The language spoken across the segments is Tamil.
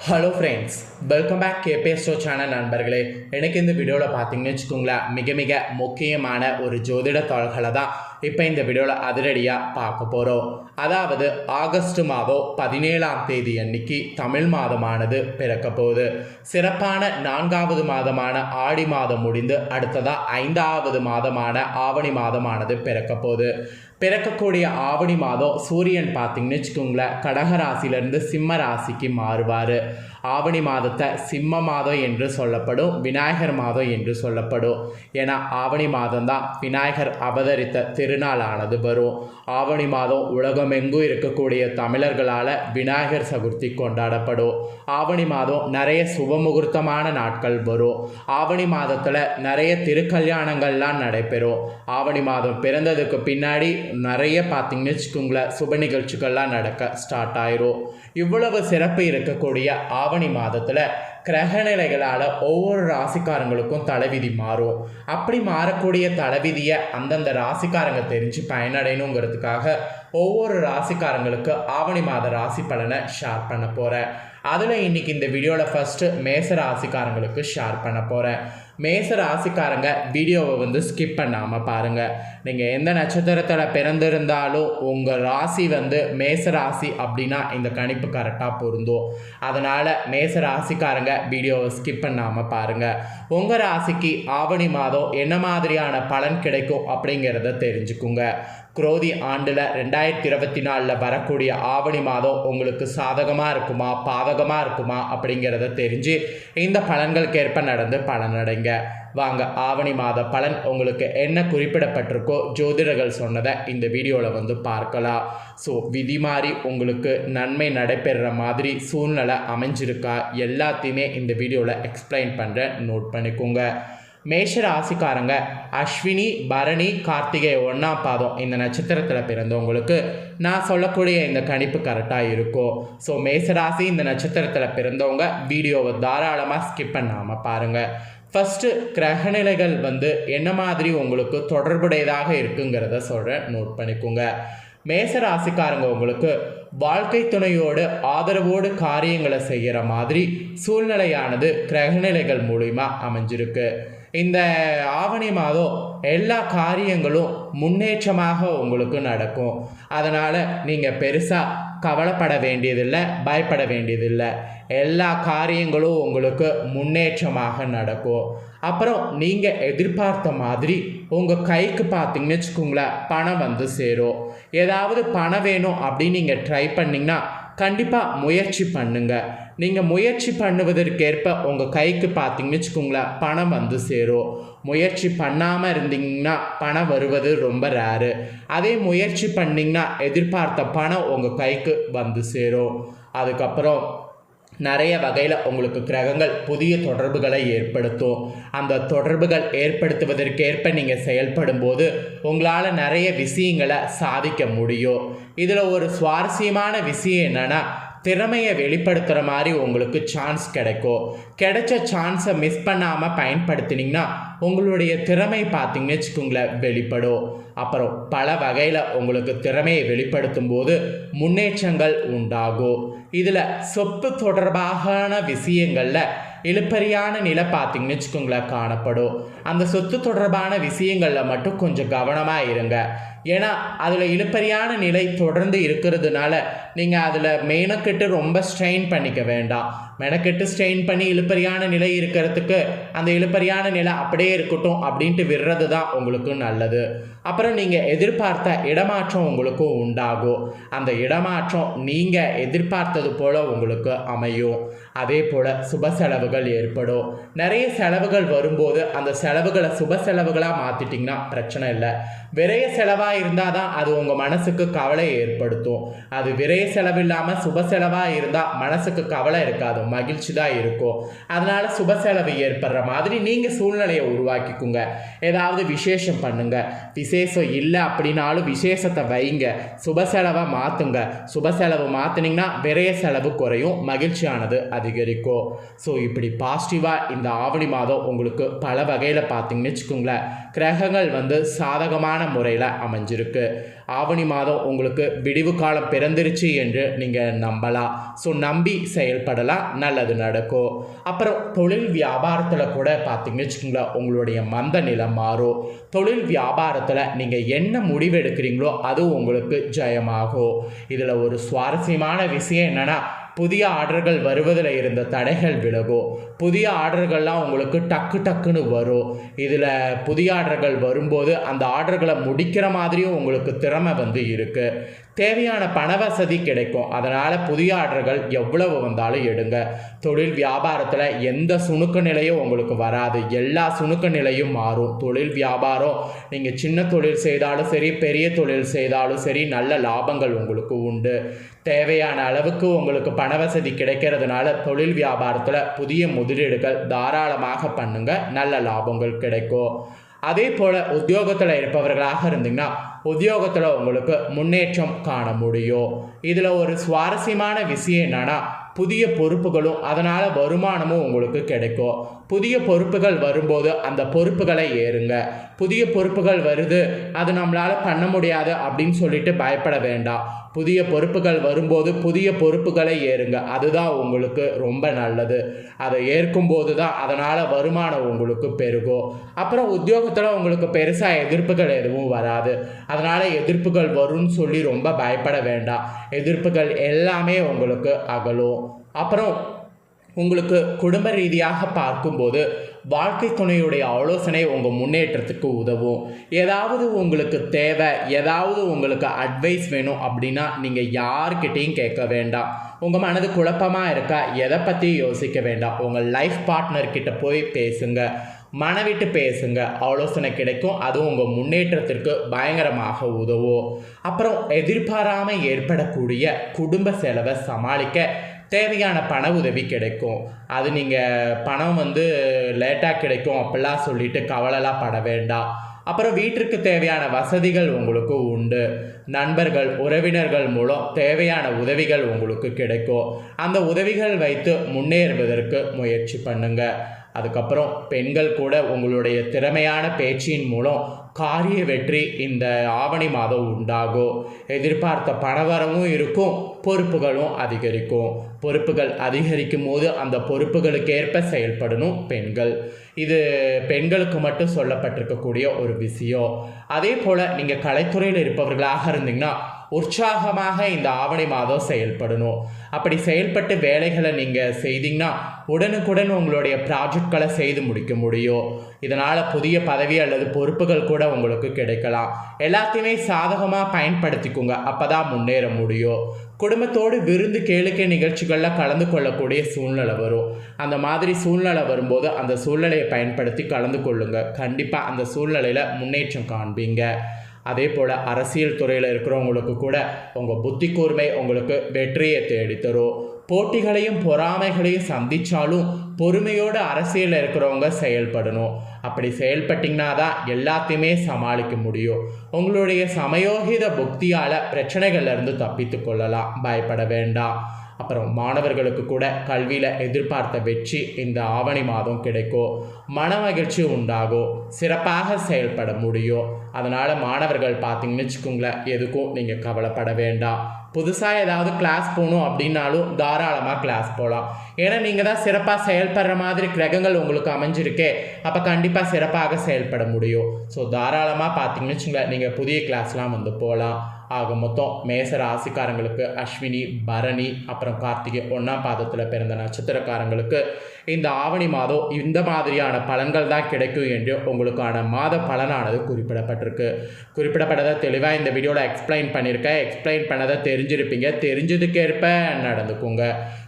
Hello friends, welcome back KPS show channel நண்பர்களே. எனக்கு இந்த வீடியோவில் பார்த்தீங்கன்னு வச்சுக்கோங்களேன், மிக முக்கியமான ஒரு ஜோதிட தாள்களை தான் இப்போ இந்த வீடியோவில் அதிரடியாக பார்க்க போகிறோம். அதாவது ஆகஸ்ட் மாதம் 17ஆம் தேதி அன்னைக்கு தமிழ் மாதமானது பிறக்க போகுது. சிறப்பான 4வது மாதமான ஆடி மாதம் முடிந்து அடுத்ததாக 5வது மாதமான ஆவணி மாதமானது பிறக்க போகுது. பிறக்கக்கூடிய ஆவணி மாதம் சூரியன் பார்த்தீங்கன்னு வச்சுக்கோங்களேன், கடகராசிலிருந்து சிம்ம ராசிக்கு மாறுவார். ஆவணி மாதத்தை சிம்ம மாதம் என்று சொல்லப்படும், விநாயகர் மாதம் என்று சொல்லப்படும். ஏன்னா ஆவணி மாதம்தான் விநாயகர் அவதரித்த திருநாளானது வரும். ஆவணி மாதம் உலகமெங்கும் இருக்கக்கூடிய தமிழர்களால் விநாயகர் சதுர்த்தி கொண்டாடப்படும். ஆவணி மாதம் நிறைய சுபமுகூர்த்தமான நாட்கள் வரும். ஆவணி மாதத்தில் நிறைய திருக்கல்யாணங்கள்லாம் நடைபெறும். ஆவணி மாதம் பிறந்ததுக்கு பின்னாடி நிறைய பார்த்தீங்கன்னு வச்சுக்கோங்களேன், சுப நிகழ்ச்சிகள்லாம் நடக்க ஸ்டார்ட் ஆயிரும். இவ்வளவு சிறப்பு இருக்கக்கூடிய ஆவணி மாதத்தில் கிரகநிலைகளால் ஒவ்வொரு ராசிக்காரங்களுக்கும் தலைவிதி மாறும். அப்படி மாறக்கூடிய தலைவிதியை அந்தந்த ராசிக்காரங்க தெரிஞ்சு பயனடையணுங்கிறதுக்காக ஒவ்வொரு ராசிக்காரங்களுக்கு ஆவணி மாத ராசி பலனை ஷேர் பண்ண போகிறேன். அதில் இன்றைக்கி இந்த வீடியோவில் ஃபஸ்ட்டு மேச ராசிக்காரங்களுக்கு ஷேர் பண்ண போகிறேன். மேச ராசிக்காரங்க வீடியோவை ஸ்கிப் பண்ணாமல் பாருங்கள். நீங்கள் எந்த நட்சத்திரத்தில் பிறந்திருந்தாலும் உங்கள் ராசி மேச ராசி அப்படின்னா இந்த கணிப்பு கரெக்டாக பொருந்தும். அதனால் மேச ராசிக்காரங்க வீடியோவை ஸ்கிப் பண்ணாமல் பாருங்கள். உங்கள் ராசிக்கு ஆவணி மாதம் என்ன மாதிரியான பலன் கிடைக்கும் அப்படிங்கிறத தெரிஞ்சுக்குங்க. குரோதி ஆண்டில் 2024 வரக்கூடிய ஆவணி மாதம் உங்களுக்கு சாதகமாக இருக்குமா பாதகமாக இருக்குமா அப்படிங்கிறத தெரிஞ்சு இந்த பலன்களுக்கு ஏற்ப நடந்து பலனடைங்க. வாங்க, ஆவணி மாத பலன் உங்களுக்கு என்ன குறிப்பிடப்பட்டிருக்கோ ஜோதிடர்கள் சொன்னதை இந்த வீடியோவில் பார்க்கலாம். ஸோ விதி மாறி உங்களுக்கு நன்மை நடைபெறுற மாதிரி சூழ்நிலை அமைஞ்சிருக்கா எல்லாத்தையுமே இந்த வீடியோவில் எக்ஸ்பிளைன் பண்ணுறேன், நோட் பண்ணிக்கோங்க. மேஷ ராசிக்காரங்க அஸ்வினி பரணி கார்த்திகை 1ஆம் பாதம் இந்த நட்சத்திரத்தில் பிறந்தவங்களுக்கு நான் சொல்லக்கூடிய இந்த கணிப்பு கரெக்டாக இருக்கும். ஸோ மேஷராசி இந்த நட்சத்திரத்தில் பிறந்தவங்க வீடியோவை தாராளமாக ஸ்கிப் பண்ணாமல் பாருங்கள். ஃபஸ்ட்டு கிரகநிலைகள் என்ன மாதிரி உங்களுக்கு தொடர்புடையதாக இருக்குங்கிறத சொல்கிறேன், நோட் பண்ணிக்கோங்க. மேச ராசிக்காரங்க உங்களுக்கு வாழ்க்கை துணையோடு ஆதரவோடு காரியங்களை செய்கிற மாதிரி சூழ்நிலையானது கிரகநிலைகள் மூலிமா அமைஞ்சிருக்கு. இந்த ஆவணி மாதம் எல்லா காரியங்களும் முன்னேற்றமாக உங்களுக்கு நடக்கும். அதனால் நீங்கள் பெருசாக கவலைப்பட வேண்டியதில்லை, பயப்பட வேண்டியதில்லை. எல்லா காரியங்களும் உங்களுக்கு முன்னேற்றமாக நடக்கும். அப்புறம் நீங்கள் எதிர்பார்த்த மாதிரி உங்கள் கைக்கு பார்த்தீங்கன்னு வச்சுக்கோங்களேன், பணம் சேரும். ஏதாவது பணம் வேணும் அப்படின்னு நீங்கள் ட்ரை பண்ணிங்கன்னா கண்டிப்பாக முயற்சி பண்ணுங்கள். நீங்கள் முயற்சி பண்ணுவதற்கேற்ப உங்கள் கைக்கு பார்த்தீங்கன்னு வச்சுக்கோங்களேன், பணம் சேரும். முயற்சி பண்ணாமல் இருந்தீங்கன்னா பணம் வருவது ரொம்ப ரேரு. அதே முயற்சி பண்ணிங்கன்னா எதிர்பார்த்த பணம் உங்கள் கைக்கு சேரும். அதுக்கப்புறம் நிறைய வகையில் உங்களுக்கு கிரகங்கள் புதிய தொடர்புகளை ஏற்படுத்தும். அந்த தொடர்புகள் ஏற்படுத்துவதற்கேற்ப நீங்கள் செயல்படும் போது உங்களால் நிறைய விஷயங்களை சாதிக்க முடியும். இதில் ஒரு சுவாரஸ்யமான விஷயம் என்னென்னா, திறமையை வெளிப்படுத்துகிற மாதிரி உங்களுக்கு சான்ஸ் கிடைக்கும். கிடைச்ச சான்ஸை மிஸ் பண்ணாமல் பயன்படுத்தினீங்கன்னா உங்களுடைய திறமை பார்த்தீங்கன்னு வச்சுக்கோங்களேன் வெளிப்படும். அப்புறம் பல வகையில் உங்களுக்கு திறமையை வெளிப்படுத்தும் போது முன்னேற்றங்கள் உண்டாகும். இதில் சொத்து தொடர்பான விஷயங்களில் இழுப்பறியான நிலை பார்த்தீங்கன்னு வச்சுக்கோங்களேன் காணப்படும். அந்த சொத்து தொடர்பான விஷயங்களில் மட்டும் கொஞ்சம் கவனமாக இருங்க. ஏன்னா அதில் இழுப்பறியான நிலை தொடர்ந்து இருக்கிறதுனால நீங்கள் அதில் மெனக்கெட்டு ரொம்ப ஸ்ட்ரெயின் பண்ணிக்க வேண்டாம். மெனக்கெட்டு ஸ்ட்ரெயின் பண்ணி இழுப்பறியான நிலை இருக்கிறதுக்கு அந்த இழுப்பறியான நிலை அப்படியே இருக்கட்டும் அப்படின்ட்டு விடுறது தான் உங்களுக்கு நல்லது. அப்புறம் நீங்கள் எதிர்பார்த்த இடமாற்றம் உங்களுக்கு உண்டாகும். அந்த இடமாற்றம் நீங்கள் எதிர்பார்த்தது போல் உங்களுக்கு அமையும். அதே போல் சுப செலவுகள் ஏற்படும். நிறைய செலவுகள் வரும்போது அந்த செலவுகளை சுப செலவுகளாக மாற்றிட்டிங்கன்னா பிரச்சனை இல்லை. விரைய செலவாக இருந்தால் தான் அது உங்கள் மனசுக்கு கவலை ஏற்படுத்தும். அது விரைய செலவு இல்லாமல் சுப செலவாக இருந்தால் மனசுக்கு கவலை இருக்காது, மகிழ்ச்சி தான் இருக்கும். அதனால் சுப செலவு ஏற்படுற மாதிரி நீங்கள் சூழ்நிலையை உருவாக்கிக்குங்க. ஏதாவது விசேஷம் பண்ணுங்கள். விசேஷம் இல்லை அப்படின்னாலும் விசேஷத்தை வைங்க. சுப செலவை மாற்றுங்க. சுப செலவு மாற்றினீங்கன்னா விரைய செலவு குறையும், மகிழ்ச்சியானது அதிகரிக்கும். ஸோ இப்படி இப்படி பாசிட்டிவாக இந்த ஆவணி மாதம் உங்களுக்கு பல வகையில் பார்த்தீங்கன்னு வச்சுக்கோங்களேன், கிரகங்கள் சாதகமான முறையில் அமைஞ்சிருக்கு. ஆவணி மாதம் உங்களுக்கு விடிவு காலம் பிறந்துருச்சு என்று நீங்கள் நம்பலாம். ஸோ நம்பி செயல்படலாம், நல்லது நடக்கும். அப்புறம் தொழில் வியாபாரத்தில் கூட பார்த்தீங்கன்னு வச்சுக்கோங்களேன், உங்களுடைய மந்த நிலை மாறும். தொழில் வியாபாரத்தில் நீங்கள் என்ன முடிவு எடுக்கிறீங்களோ அது உங்களுக்கு ஜெயமாகும். இதில் ஒரு சுவாரஸ்யமான விஷயம் என்னென்னா, புதிய ஆர்டர்கள் வருவதில் இருந்த தடைகள் விலகும். புதிய ஆர்டர்கள்லாம் உங்களுக்கு டக்குன்னு வரும். இதில் புதிய ஆர்டர்கள் வரும்போது அந்த ஆர்டர்களை முடிக்கிற மாதிரியும் உங்களுக்கு திறமை இருக்குது. தேவையான பண வசதி கிடைக்கும். அதனால் புதிய ஆர்டர்கள் எவ்வளவு வந்தாலும் எடுங்க. தொழில் வியாபாரத்தில் எந்த சுணுக்க நிலையும் உங்களுக்கு வராது. எல்லா சுணுக்க நிலையும் மாறும். தொழில் வியாபாரம் நீங்கள் சின்ன தொழில் செய்தாலும் சரி, பெரிய தொழில் செய்தாலும் சரி, நல்ல லாபங்கள் உங்களுக்கு உண்டு. தேவையான அளவுக்கு உங்களுக்கு பண வசதி கிடைக்கிறதுனால தொழில் வியாபாரத்தில் புதிய முதலீடுகள் தாராளமாக பண்ணுங்க, நல்ல லாபங்கள் கிடைக்கும். அதே போல் உத்தியோகத்தில் இருப்பவர்களாக இருந்தீங்கன்னா உத்தியோகத்தில் உங்களுக்கு முன்னேற்றம் காண முடியும். இதில் ஒரு சுவாரஸ்யமான விஷயம் என்னன்னா, புதிய பொறுப்புகளும் அதனால் வருமானமும் உங்களுக்கு கிடைக்கும். புதிய பொறுப்புகள் வரும்போது அந்த பொறுப்புகளை ஏறுங்க. புதிய பொறுப்புகள் வருது, அது நம்மளால் பண்ண முடியாது அப்படின்னு சொல்லிட்டு பயப்பட வேண்டாம். புதிய பொறுப்புகள் வரும்போது புதிய பொறுப்புகளை ஏறுங்க. அதுதான் உங்களுக்கு ரொம்ப நல்லது. அதை ஏற்கும்போது தான் அதனால் வருமானம் உங்களுக்கு பெருகும். அப்புறம் உத்தியோகத்தில் உங்களுக்கு பெருசாக எதிர்ப்புகள் எதுவும் வராது. அதனால் எதிர்ப்புகள் வரும்னு சொல்லி ரொம்ப பயப்பட வேண்டாம். எதிர்ப்புகள் எல்லாமே உங்களுக்கு அகலும். அப்புறம் உங்களுக்கு குடும்ப ரீதியாக பார்க்கும்போது வாழ்க்கை துணையுடைய ஆலோசனை உங்கள் முன்னேற்றத்துக்கு உதவும். ஏதாவது உங்களுக்கு தேவை, ஏதாவது உங்களுக்கு அட்வைஸ் வேணும் அப்படின்னா நீங்கள் யார்கிட்டையும் கேட்க வேண்டாம். உங்கள் மனது குழப்பமாக இருக்கா, எதை பற்றி யோசிக்க வேண்டாம். உங்கள் லைஃப் பார்ட்னர்கிட்ட போய் பேசுங்க, மனவிட்டு பேசுங்க, ஆலோசனை கிடைக்கும். அதுவும் உங்கள் முன்னேற்றத்திற்கு பயங்கரமாக உதவும். அப்புறம் எதிர்பாராமல் ஏற்படக்கூடிய குடும்ப செலவை சமாளிக்க தேவையான பண உதவி கிடைக்கும். அது நீங்கள் பணம் லேட்டாக கிடைக்கும் அப்படிலாம் சொல்லிட்டு கவலைலாம் பட வேண்டாம். அப்புறம் வீட்டிற்கு தேவையான வசதிகள் உங்களுக்கு உண்டு. நண்பர்கள், உறவினர்கள் மூலம் தேவையான உதவிகள் உங்களுக்கு கிடைக்கும். அந்த உதவிகள் வைத்து முன்னேறுவதற்கு முயற்சி பண்ணுங்க. அதுக்கப்புறம் பெண்கள் கூட உங்களுடைய திறமையான பேச்சின் மூலம் காரிய வெற்றி இந்த ஆவணி மாதம் உண்டாகும். எதிர்பார்த்த பணவரவும் இருக்கும், பொறுப்புகளும் அதிகரிக்கும். பொறுப்புகள் அதிகரிக்கும் போது அந்த பொறுப்புகளுக்கேற்ப செயல்படணும் பெண்கள். இது பெண்களுக்கு மட்டும் சொல்லப்பட்டிருக்கக்கூடிய ஒரு விஷயம். அதே போல் நீங்கள் கலைத்துறையில் இருப்பவர்களாக இருந்தீங்கன்னா உற்சாகமாக இந்த ஆவணி மாதம் செயல்படணும். அப்படி செயல்பட்டு வேலைகளை நீங்கள் செய்தீங்கன்னா உடனுக்குடன் உங்களுடைய ப்ராஜெக்ட்களை செய்து முடிக்க முடியும். இதனால் புதிய பதவி அல்லது பொறுப்புகள் கூட உங்களுக்கு கிடைக்கலாம். எல்லாத்தையுமே சாதகமாக பயன்படுத்திக்கோங்க, அப்போ தான் முன்னேற முடியும். குடும்பத்தோடு விருந்து கேளிக்கை நிகழ்ச்சிகளில் கலந்து கொள்ளக்கூடிய சூழ்நிலை வரும். அந்த மாதிரி சூழ்நிலை வரும்போது அந்த சூழ்நிலையை பயன்படுத்தி கலந்து கொள்ளுங்கள். கண்டிப்பாக அந்த சூழ்நிலையில் முன்னேற்றம் காண்பீங்க. அதே போல் அரசியல் துறையில் இருக்கிறவங்களுக்கு கூட உங்கள் புத்தி கூர்மை உங்களுக்கு வெற்றியை தேடித்தரும். போட்டிகளையும் பொறாமைகளையும் சந்தித்தாலும் பொறுமையோடு அரசியலில் இருக்கிறவங்க செயல்படணும். அப்படி செயல்பட்டிங்கன்னா தான் எல்லாத்தையுமே சமாளிக்க முடியும். உங்களுடைய சமயோகித புக்தியால் பிரச்சனைகள்லேருந்து தப்பித்து கொள்ளலாம், பயப்பட வேண்டாம். அப்புறம் மாணவர்களுக்கு கூட கல்வியில் எதிர்பார்த்த வெற்றி இந்த ஆவணி மாதம் கிடைக்கும். மன மகிழ்ச்சி உண்டாகும், சிறப்பாக செயல்பட முடியும். அதனால் மாணவர்கள் பார்த்தீங்கன்னு வச்சுக்கோங்களேன், எதுக்கும் நீங்கள் கவலைப்பட வேண்டாம். புதுசாக ஏதாவது கிளாஸ் போகணும் அப்படின்னாலும் தாராளமாக கிளாஸ் போகலாம். ஏன்னா நீங்கள் தான் சிறப்பாக செயல்படுற மாதிரி கிரகங்கள் உங்களுக்கு அமைஞ்சிருக்கே, அப்போ கண்டிப்பாக சிறப்பாக செயல்பட முடியும். ஸோ தாராளமாக பார்த்தீங்கன்னு வச்சுங்களேன், நீங்கள் புதிய கிளாஸ்லாம் போகலாம். ஆக மொத்தம் மேச ராசிக்காரங்களுக்கு அஸ்வினி, பரணி, அப்புறம் கார்த்திகை 1ஆம் பாதத்தில் பிறந்த நட்சத்திரக்காரங்களுக்கு இந்த ஆவணி மாதம் இந்த மாதிரியான பலன்கள் தான் கிடைக்கும் என்று உங்களுக்கான மாத பலனானது குறிப்பிடப்பட்டதை தெளிவாக இந்த வீடியோவில் எக்ஸ்பிளைன் பண்ணியிருக்கேன். எக்ஸ்பிளைன் பண்ணதை தெரிஞ்சிருப்பீங்க, தெரிஞ்சதுக்கேற்ப நடந்துக்குங்க.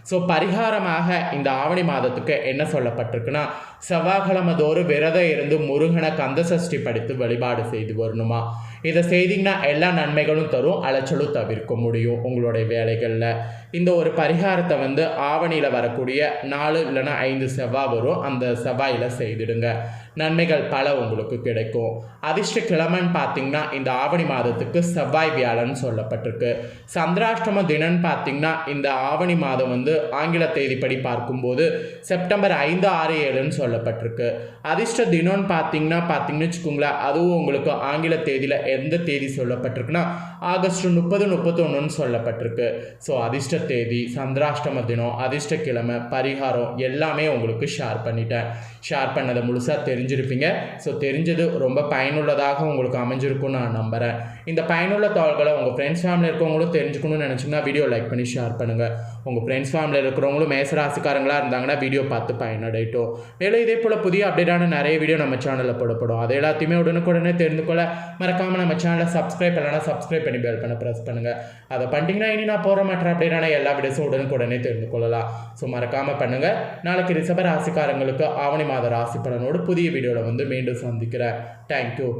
ஸோ பரிகாரமாக இந்த ஆவணி மாதத்துக்கு என்ன சொல்லப்பட்டிருக்குன்னா, செவ்வாய்க்கிழமை தோறும் விரதம் இருந்து முருகனை கந்த சஷ்டி படித்து வழிபாடு செய்து வரணுமா. இதை செய்தீங்கன்னா எல்லா நன்மைகளும் தரும், அலைச்சலும் தவிர்க்க முடியும் உங்களுடைய வேலைகளில். இந்த ஒரு பரிகாரத்தை ஆவணியில் வரக்கூடிய 4 இல்லைன்னா 5 செவ்வாய் வரும், அந்த செவ்வாயில் செய்திடுங்க. நன்மைகள் பல உங்களுக்கு கிடைக்கும். அதிர்ஷ்ட கிழமைன்னு பார்த்தீங்கன்னா இந்த ஆவணி மாதத்துக்கு செவ்வாய் வியாழன் சொல்லப்பட்டிருக்கு. சந்திராஷ்டம தினம்னு பார்த்தீங்கன்னா இந்த ஆவணி மாதம் வந்து ஆங்கில தேதிப்படி பார்க்கும்போது செப்டம்பர் 5, 6, 7ன்னு சொல்லப்பட்டிருக்கு. அதிர்ஷ்ட தினம்னு பார்த்தீங்கன்னு வச்சுக்கோங்களேன், அதுவும் உங்களுக்கு ஆங்கில தேதியில் எந்த தேதி சொல்லப்பட்டிருக்குன்னா ஆகஸ்ட் 30, 31ன்னு சொல்லப்பட்டிருக்கு. ஸோ அதிர்ஷ்ட தேதி, சந்திராஷ்டம தினம், அதிர்ஷ்ட கிழமை, பரிகாரம் எல்லாமே உங்களுக்கு ஷேர் பண்ணிட்டேன். ஷேர் பண்ணதை முழுசாக தெரிஞ்சிருப்பீங்க. ஸோ தெரிஞ்சது ரொம்ப பயனுள்ளதாக உங்களுக்கு அமைஞ்சிருக்கும்னு நான் நம்புகிறேன். இந்த பயனுள்ள தகவல்களை உங்கள் ஃப்ரெண்ட்ஸ் ஃபேமிலி இருக்கவங்களும் தெரிஞ்சுக்கணும்னு நினச்சிங்கன்னா வீடியோ லைக் பண்ணி ஷேர் பண்ணுங்கள். உங்கள் ஃப்ரெண்ட்ஸ் ஃபேமிலியில் இருக்கிறவங்களும் மேசராசிக்காரங்களாக இருந்தாங்கன்னா வீடியோ பார்த்து பயனடையட்டும். மேலும் இதே போல் புதிய அப்டேட்டான நிறைய வீடியோ நம்ம சேனலில் போடப்படும். அது எல்லாத்தையுமே உடனுக்குடனே தெரிந்து கொள்ள மறக்காமல் நம்ம சேனலை சப்ஸ்கிரைப் பண்ணலாம். சப்ஸ்கிரைப் பண்ணி பெல் பண்ண ப்ரெஸ் பண்ணுங்கள். அதை பண்ணிட்டீங்கன்னா இனி நான் போகிற மற்ற அப்டேட்டான எல்லா வீடியோஸும் உடனுக்குடனே தெரிந்து கொள்ளலாம். ஸோ மறக்காமல் பண்ணுங்கள். நாளைக்கு ரிஷப ராசிக்காரங்களுக்கு ஆவணி மாத ராசி பலனோடு புதிய வீடியோவில் வந்து மீண்டும் சந்திக்கிறேன். தேங்க்யூ.